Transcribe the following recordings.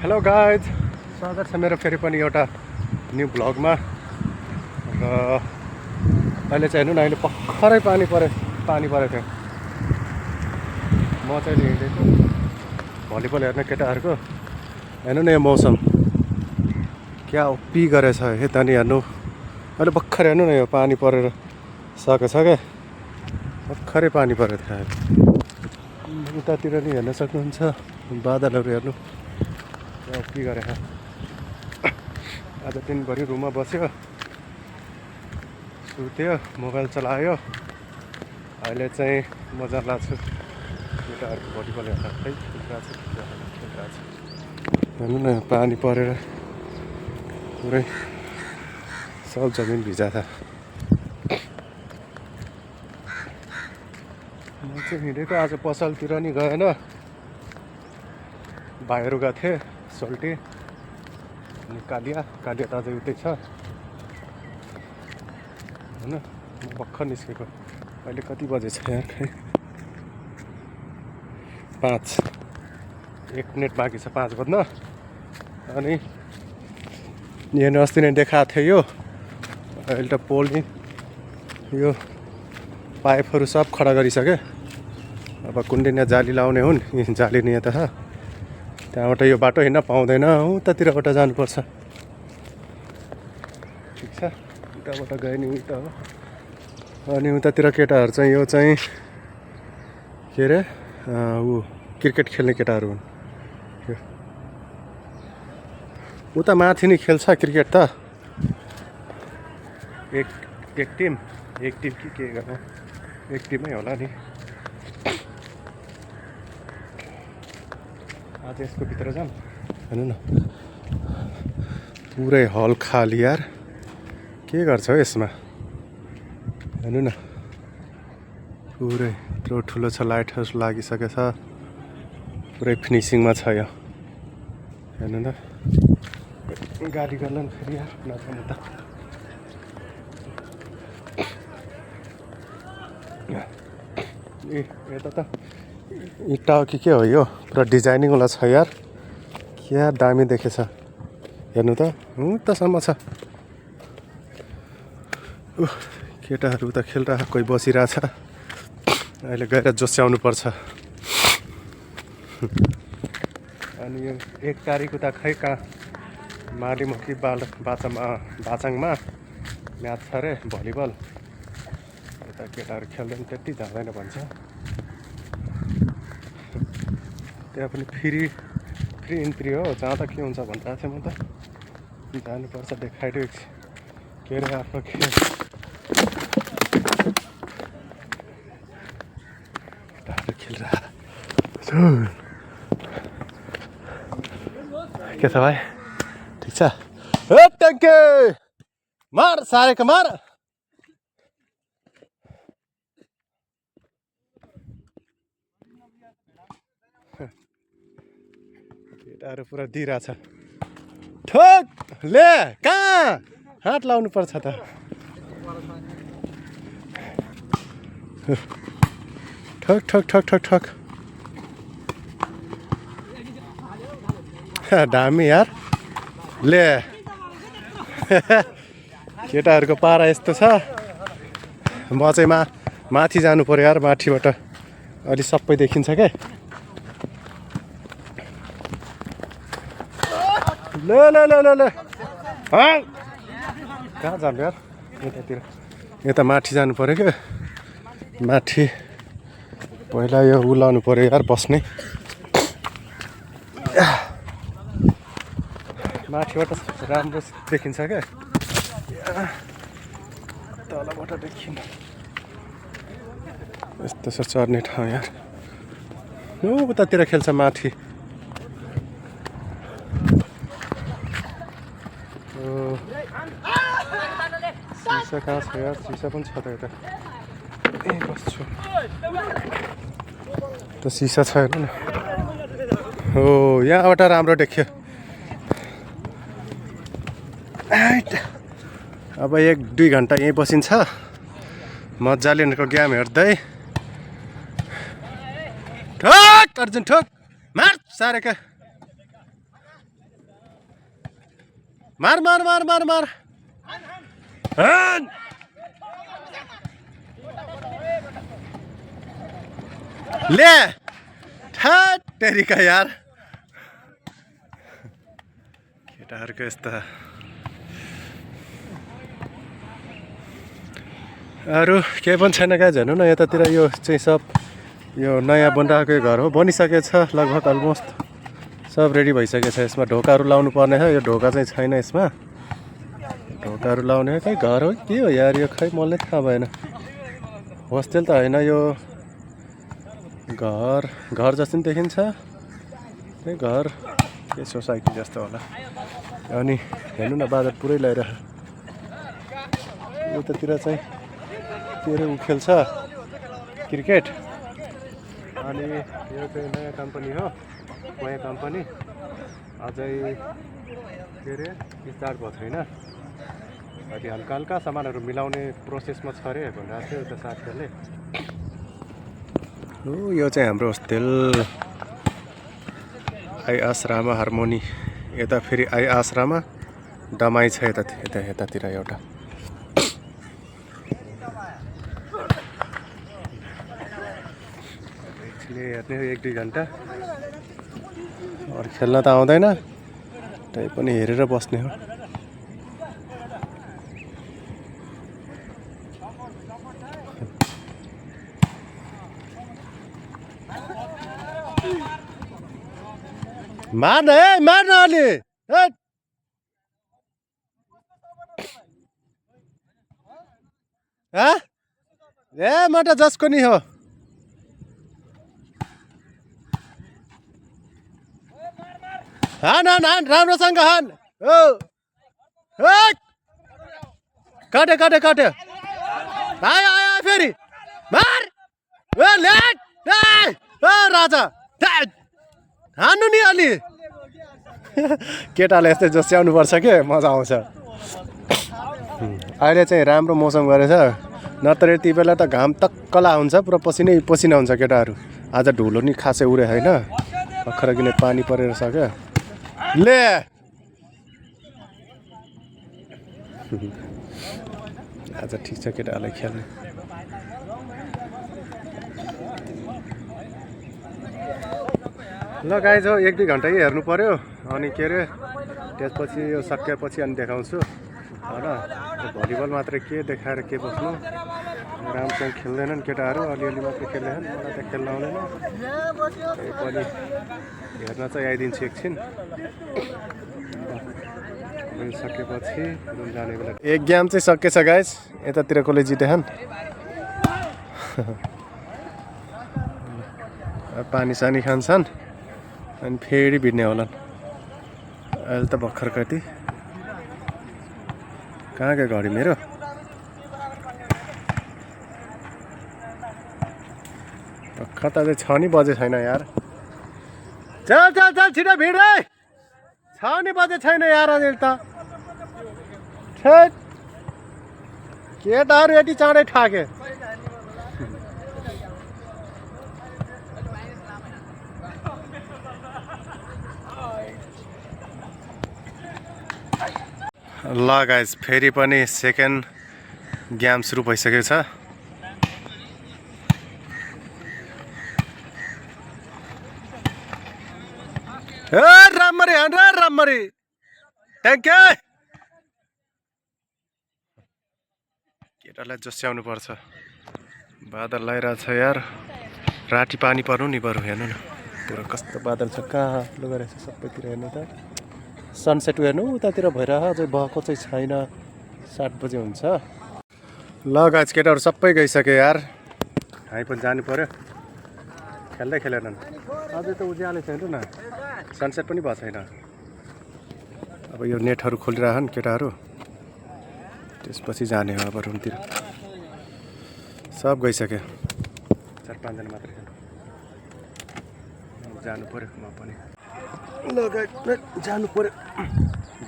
Hello guys, स्वागत छ मेरो फेरि पनि एउटा न्यू भ्लगमा। र अहिले चाहिँ हेर्नु न, अहिले भर्खरै पानी परेको थियो। म चाहिँ हिँडेको भलिबल हेर्न केटाहरूको। हेर्नु न यो मौसम क्या पी गरेछ यता नि। हेर्नु अहिले भर्खर हेर्नु न, यो पानी परेर सकेछ क्या। भर्खरै पानी परेको थियो। उतातिर नि हेर्न सक्नुहुन्छ, बादलहरू हेर्नु के गरेछ। आज दिनभरि रुममा बस्यो, सुत्यो, मोबाइल चलायो। अहिले चाहिँ मजा लाग्छ केटाहरूको भलिबल हेर्न। खै खेलिरहेको छ। हेर्नु न, पानी परेर पुरै सब जमिन भिजा छ। म चाहिँ हिँडेको आज पसलतिर नि गएन, भाइहरू गएको थिएँ। सोल्टी अनि कालिया त अझै उतै छ होइन। म भर्खर निस्केको। अहिले कति बजे छ यहाँ? खै 5, 1 मिनट बाँकी छ 5 बज्न। अनि यहाँ अस्ति नै देखाएको थियो यो। अहिले त पोल नि यो पाइपहरू सब खडा गरिसक्यो। अब कुन दिन जाली लाउने हुन्, जाली नि यता छ। त्यहाँबाट यो बाटो हिँड्न पाउँदैन, उतातिरबाट जानुपर्छ। ठिक छ, उताबाट गयो नि उता हो। अनि उतातिर केटाहरू चाहिँ यो चाहिँ के अरे क्रिकेट खेल्ने केटाहरू हुन्। उता माथि नि खेल्छ क्रिकेट त। एक टिम कि के गर्नु, एक टिमै होला नि। आज यसको भित्र जाऊँ। हेर्नु न, पुरै हल खाली यार। के गर्छ हो यसमा? हेर्नु न, पुरै यत्रो ठुलो छ। लाइट हाउस लागिसकेछ, पुरै फिनिसिङमा छ यो। हेर्नु न, गाडी गर्ला नि फेरि यार नजानु त। यता त इँटा हो कि के हो यो? पुरा डिजाइनिङवाला छ यार। क्या दामी देखेछ। हेर्नु त, उतासम्म छ। केटाहरू त खेलिरहेको, कोही बसिरहेछ। अहिले गएर जोस्याउनु पर्छ। अनि यो 1 तारिक उता खै कहाँ मालीमुखी बाचाङमा म्याच छ अरे भलिबल। यता केटाहरू खेल्दैन, त्यति जाँदैन भन्छ। त्यहाँ पनि फ्री इन्ट्री हो। जाँदा के हुन्छ भनिरहेको थिएँ म त। जानुपर्छ, देखाइदियो के अरे आफ्नो खेल। के छ भाइ? ठिक छ? ट्याङ्के मार, सारेको मार। केटाहरू पुरा दिइरहेछ। ठोक ले, कहाँ हात लाउनु पर्छ त। ठोक ठोक ठोक ठोक ठोक। दामी यार ले। केटाहरूको पारा यस्तो छ। म चाहिँ माथि जानु पर्यो यार। माथिबाट अलि सबै देखिन्छ क्या। ले ले ले ले ले, कहाँ जानु यार? यतातिर, यता माथि जानु पर्यो क्या। माथि पहिला यो उलाउनु पर्यो यार, बस्ने। माथिबाट राम्रो देखिन्छ क्या, तलबाट देखिन। यस्तो छ चढ्ने ठाउँ यार। उतातिर खेल्छ माथि। सिसा कहाँ छ यार? सिसा पनि छ त यता। बस्छु त, सिसा छ हेर्नु न। हो, यहाँबाट राम्रो देखियो। अब 1-2 घन्टा यहीँ बसिन्छ मजाले। उनीहरूको गेम हेर्दै। ठोक अर्जुन ठोक, मार सारेका। मार मार मार मार मार हान ले ठ्याट तेरिका यार केटाहरूको यस्ता अरू केही पनि छैन क्या हेर्नु न यतातिर यो चाहिँ सब यो नयाँ बनिरहेको घर हो बनिसकेछ लगभग अलमोस्ट सब रेडी भइसकेछ यसमा ढोकाहरू लाउनु पर्ने छ यो ढोका चाहिँ छैन यसमा ढोकाहरू लाउने खै घर हो के हो यार यो खै मलाई थाहा भएन होस्टेल त होइन यो घर जस्तो नि देखिन्छ त्यही घर के सोसाइटी जस्तो होला अनि हेर्नु न बादल पुरै ल्याइरह यतातिर चाहिँ के अरे ऊ खेल्छ क्रिकेट अनि यो चाहिँ नयाँ कम्पनी हो नयाँ कम्पनी अझै के अरे स्टार्ट भएको छैन अनि हल्का हल्का सामानहरू मिलाउने प्रोसेसमा छ अरे भनेर थियो त्यो साथीहरूले हो यो चाहिँ हाम्रो होस्टेल आई आश्रामा हार्मोनी यता फेरि आई आश्रामा दमाई छ यतातिर एउटा हेर्ने 1-2 घन्टा अरू खेल्न त आउँदैन त्यही पनि हेरेर बस्ने हो मार्न अलि ए म त जसको नि हो हान राम्रोसँग हान काट्यो आयो फेरि मार राजा हान्नु नि अलि केटाले यस्तै जोस्याउनु पर्छ के मजा आउँछ अहिले चाहिँ राम्रो मौसम गरेछ नत्र यति बेला त घाम तक्कला हुन्छ पुरा पसिना हुन्छ केटाहरू आज ढुलो नि खासै उडे होइन भर्खर किन पानी परेर सक्यो ले आज ठिक छ केटाहरूलाई खेल्ने ल गाइज हो 1-2 घन्टा हेर्नु पर्यो अनि के अरे त्यसपछि यो सकिएपछि अनि देखाउँछु होइन भलिबल मात्रै के देखाएर के बस्नु राम्रोसँग खेल्दैनन् केटाहरू अलिअलि मात्रै खेल्दैनन् मलाई त खेल्न आउँदैन त्यही पनि हेर्न चाहिँ आइदिन्छु एकछिन सकेपछि रुम जाने बेला एक गेम चाहिँ सकेछ गाइज यतातिर कसले जितेछन् पानी सानी खान्छन् अनि फेरि भिड्ने होलान् अहिले त भर्खर कति कहाँ गयो घडी मेरो भर्खर त अझै 6 नि बजे छैन यार चल छिटो भिड है 6 नि बजे छैन यार अझै त केटाहरू यति चाँडै ठाके ल गाइज फेरि पनि सेकेन्ड गेम सुरु भइसकेको छ राम्ररी हान राम्ररी ट्याङ्के केटालाई जोस्याउनु पर्छ बादल लगाइरहेछ यार राति पानी पर्नु नि बरु हेर्नु न पुरा कस्तो बादल छ कहाँ लगाइरहेछ सबैतिर हेर्नु त सनसेट हेर्नु उतातिर भइरह अझै भएको चाहिँ छैन 7 बजे हुन्छ ल गाइज केटाहरू सबै गइसक्यो यार हामी पनि जानु पर्यो खेल्दै खेलेनन् अझै त उज्यालै छैन न सनसेट पनि भएको छैन अब यो नेटहरू खोलिरहन् केटाहरू त्यसपछि जाने हो अब रुमतिर सब गइसक्यो 4-5 जना मात्रै जानु पर्यो म पनि ल जानु पर्यो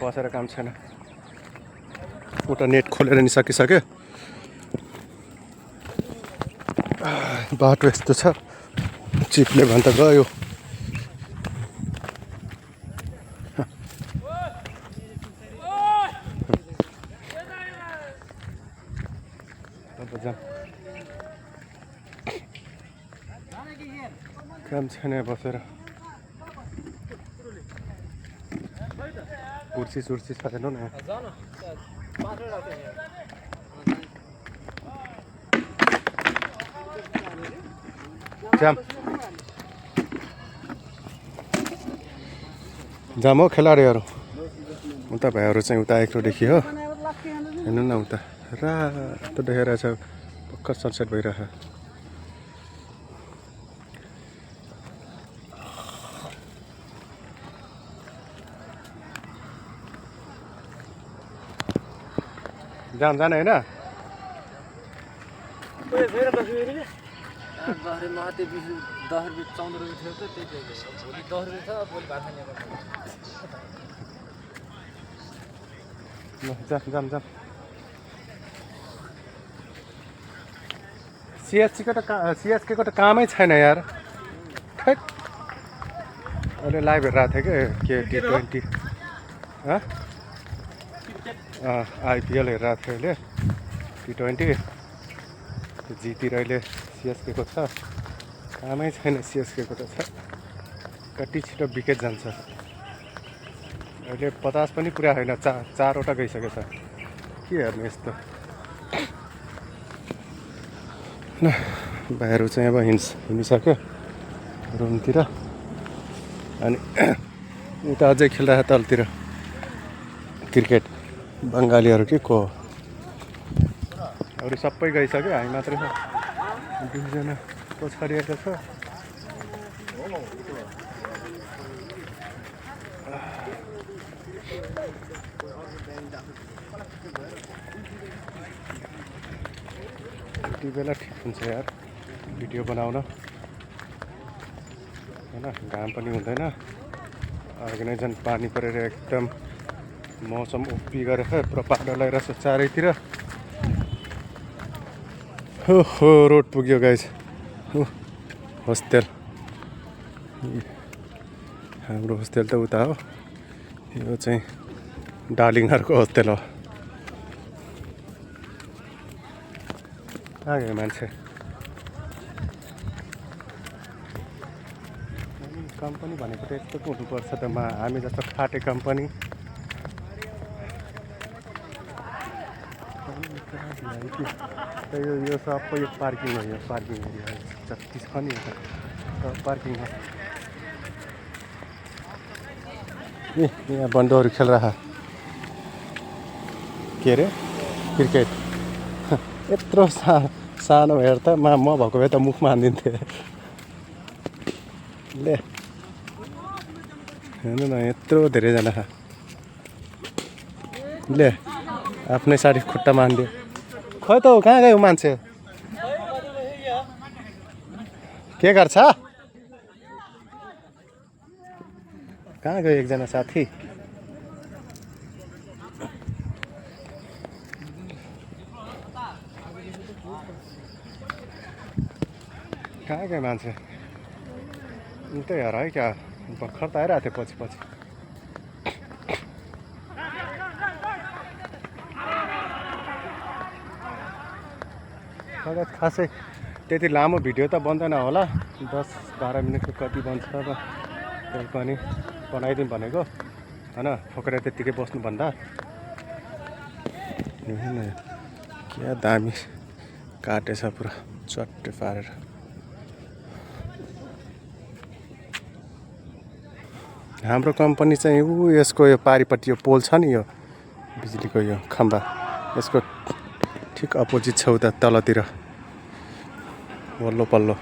बसेर काम छैन उता नेट खोलेर नि सकिसक्यो बाटो यस्तो छ चिप्ले भन्छ गयो काम छैन बसेर कुर्सी सुर्सी छैन न जाम जाम हो खेलाडीहरू उता भाइहरू चाहिँ उता आएकोदेखि हो हेर्नु न उता रातो देखेर छ पक्का सनसेट भइरहेछ जाम जाने होइन जाम जाम सीएसके को त कामै छैन यार खै अहिले लाइभ हेरिरहेको थिएँ कि के T20 आइपिएल हेरिरहेको थिएँ अहिले T20 त्यो जितेर अहिले सीएसके को छ कामै छैन सीएसके को त छ कति छिटो विकेट जान्छ अहिले 50 पनि पुरा होइन चारवटा गइसकेको छ के हेर्नु यस्तो ल भाइहरू चाहिँ अब हिँडिसक्यो रुमतिर अनि उता अझै खेलिरहेको तलतिर क्रिकेट बङ्गालीहरू के को अरू सबै गइसक्यो हामी मात्रै छ दुईजना पछाडिएको छ यति बेला ठिक हुन्छ यार भिडियो बनाउन होइन घाम पनि हुँदैन अघि नै झन् पानी परेर एकदम मौसम उप्पी गरेर पुरा पाहाड लगाइरहेछ चारैतिर हो रोड पुग्यो गाइस होस्टेल हाम्रो होस्टेल त उता हो यो चाहिँ डार्लिङहरूको होस्टेल हो कहाँ गयो मान्छे कम्पनी भनेको त यस्तो पो हुनुपर्छ त हामी जस्तो खाटे कम्पनी यो सबै यो पार्किङ हो यो पार्किङ एरिया जति छ नि यता पार्किङ हो ए यहाँ बन्धुहरू खेलिरह के अरे क्रिकेट यत्रो सानो हेर त म भएको भए त मुखमा हानिदिन्थेँ ले हेर्नु न यत्रो धेरैजना ले आफ्नै साडी खुट्टामा हानिदियो खै त कहाँ गयो मान्छे के गर्छ कहाँ गयो एकजना साथी कहाँ गयो मान्छे उतै हेर है क्या भर्खर त आइरहेको थियो पछि पछि खासै त्यति लामो भिडियो त बन्दैन होला 10-12 मिनटको कति बन्छ र त्यही पनि बनाइदिउँ भनेको होइन ठोकेर त्यत्तिकै बस्नुभन्दा क्या दामी काटेछ पुरा चट्टे पारेर हाम्रो कम्पनी चाहिँ यसको यो पारिपट्टि यो पोल छ नि यो बिजुलीको यो खम्बा यसको ठिक अपोजिट छ उता तलतिर वल्लो पल्लो